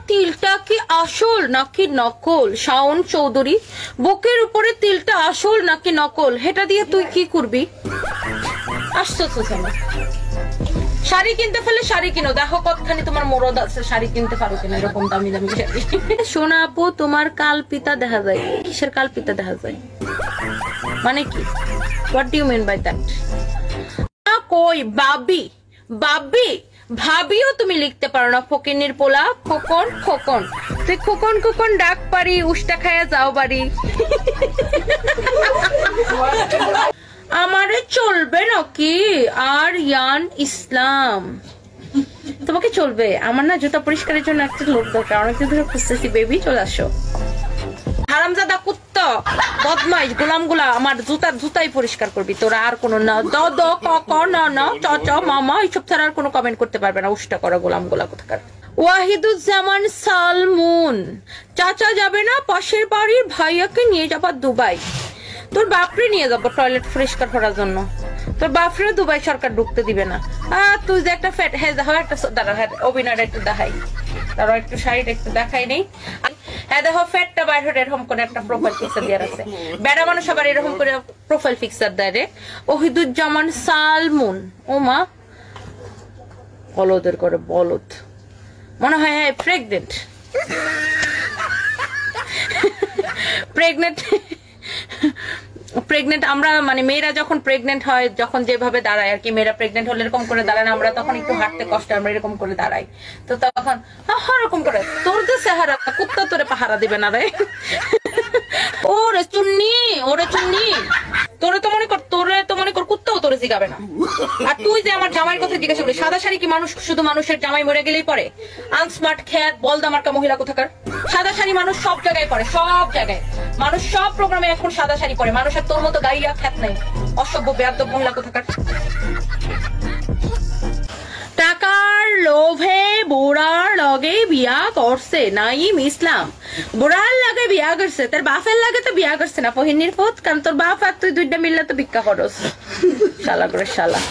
তিলটা কি আসল নাকি নকল? শাওন চৌধুরী, বুকের উপরে তিলটা আসল নাকি নকল, সেটা দিয়ে তুই কি করবি? আসছো শাড়ি কিনতে ফেলে শাড়ি কিনো, দেখো কতখানি তোমার মরদ আছে, শাড়ি কিনতে পারো কিনা এরকম দামি দামি শাড়ি। সোনা আপু তোমার কালপিতা দেখা যায়, কিসের কালপিতা দেখা যায় মানে কি? What do you mean by that? কই বাবি বাবি ভাবিও তুমি লিখতে পারো না, ফকিনির পোলা। খোকন খোকন, তুই খোকন খোকন ডাক পারি, উষ্টা খায়া যাও বাড়ি। আমারে চলবে নাকি? আর ইয়ান ইসলাম তোমাকে চলবে? আমার না জুতা পরিষ্কারের জন্য একটা লোক দরকার, অনেকদিন ধরে খুঁজতেছি। বেবি চলে আসো। হারামজাদা কুত্তা বদমাইশ গোলামগুলা আমার জুতাই পরিষ্কার করবি তোরা, আর কোনো না দ দ ক ক না না চ চ মামা এইসব ছাড়া আর কোনো কমেন্ট করতে পারবে না, উষ্টা করা গোলামগুলা কোথাকার। ওয়াহিদুজ্জামান সালমুন, চাচা যাবে না পাশের বাড়ির ভাইয়াকে নিয়ে যাবা দুবাই? তোর বাপরে নিয়ে যাবো টয়লেট পরিষ্কার করার জন্য, তোর বাপরে দুবাই সরকার ঢুকতে দিবে না। তুই যে একটা ফ্যাট হ্যাঁ দেখো একটা দাঁড়া, হ্যাঁ অভিনয়টা একটু দেখাই, তারও একটু শাড়িটা একটু দেখাই নেই। হ্যাঁ দেখো ফ্যাটটা বাইরে এরকম করে একটা প্রোফাইল পিকচার দেওয়ার আছে, বেড়া মানুষ আবার এরকম করে প্রোফাইল পিকচার দেয় রে। ওহিদুজ্জামান সালমুন, ও মা বলদের করে বলদ মনে হয়। হ্যাঁ প্রেগনেন্ট প্রেগনেন্ট প্রেগনেন্ট আমরা মানে মেয়েরা যখন প্রেগনেন্ট হয়, যখন যেভাবে দাঁড়ায় আর কি, মেয়েরা প্রেগনেন্ট হলে এরকম করে দাঁড়ায় না, আমরা তখন একটু হাঁটতে কষ্ট, আমরা এরকম করে দাঁড়াই, তো তখন এরকম করে। তোর যে চেহারা কুত্তা তোরে পাহারা দিবে না রে। ওরে চুন্নি তোরে তো মনে কর কুত্তাও তোরে জিগাবে না। আর তুই যে আমার জামাইয়ের কথা জিজ্ঞাসা করি, সাদা শাড়ি কি মানুষ শুধু মানুষের জামাই মরে গেলেই পরে? আনস্মার্ট খ্যাত বলদা মার্কা মহিলা কোথাকার। সাদা শাড়ি মানুষ সব জায়গায় পরে, সব জায়গায় মানুষ সব প্রোগ্রামে এখন সাদা শাড়ি পরে। মানুষের তোর মতো গাইয়া খ্যাত নেই, অসভ্য বেয়াদব মহিলা কোথাকার। টাকার লোভে বুড়ার লগে বিয়া করছে নাইম ইসলাম, বুড়ার লাগে বিয়া করছে, তোর বাপের লাগে তো বিয়া করছে না ফহিনীর পুত, কারণ তোর বাপ আর তুই দুইটা মিললে তো ভিক্ষা করস শালা করে শালা।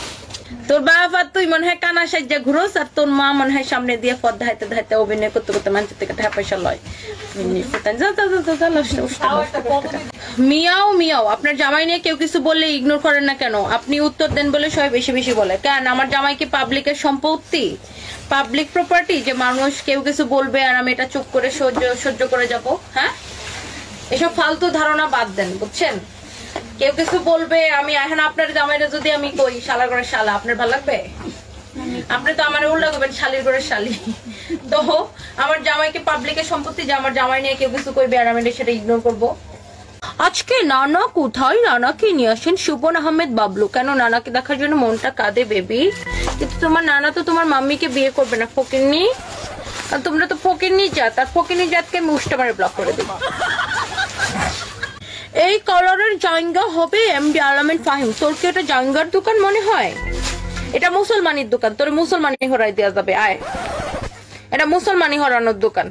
তোর বাপ আর তুই মনে হয় কানা সাজ্জা ঘুরোস, আর তোর মা মনে হয় সামনে দিয়ে পথ ধাইতে ধাইতে অভিনয় করতে করতে মানুষের থেকে টাকা পয়সা লয়। মিয়াও মিয়াও, আপনার জামাই নিয়ে কেউ কিছু বললে ইগনোর করেন না কেন? আপনি উত্তর দেন বলে সবাই বেশি বেশি বলে কেন? আমার জামাই কি পাবলিকের সম্পত্তি, পাবলিক প্রপার্টি যে মানুষ কেউ কিছু বলবে আর আমি এটা চুপ করে সহ্য করে যাব? হ্যাঁ, এসব ফালতু ধারণা বাদ দেন বুঝছেন। কেউ কিছু বলবে, আমি এখন আপনার জামাইরা যদি আমি কই শালা করে শালা, আপনার ভালো লাগবে? আপনি তো আমার উল্টা করবেন শালির করে শালি। তো আমার জামাইকে পাবলিকের সম্পত্তি, যে আমার জামাই নিয়ে কেউ কিছু কইবে আর আমি সেটা ইগনোর করবো? আজকে নানা কোথায়? নানাকে নিয়ে আসেন সুবন আহমেদ বাবলু। কেন? নানাকে দেখার জন্য মনটা কাঁদে বেবি, কিন্তু তোমার নানা তো তোমার মাম্মিকে বিয়ে করবে না ফকিন্নি, আর তোমরা তো ফকিন্নি জাত, আর ফকিন্নি জাতকে আমি উষ্টা মারে ব্লক করে দেবো। এই কালারের জাইঙ্গা হবে এমডি আলামিন ফাহিম। তোর কি এটা জাইঙ্গার দোকান মনে হয়? এটা মুসলমানির দোকান, তোর মুসলমানি হরাই দেওয়া যাবে। আয়, এটা মুসলমানি হরানোর দোকান।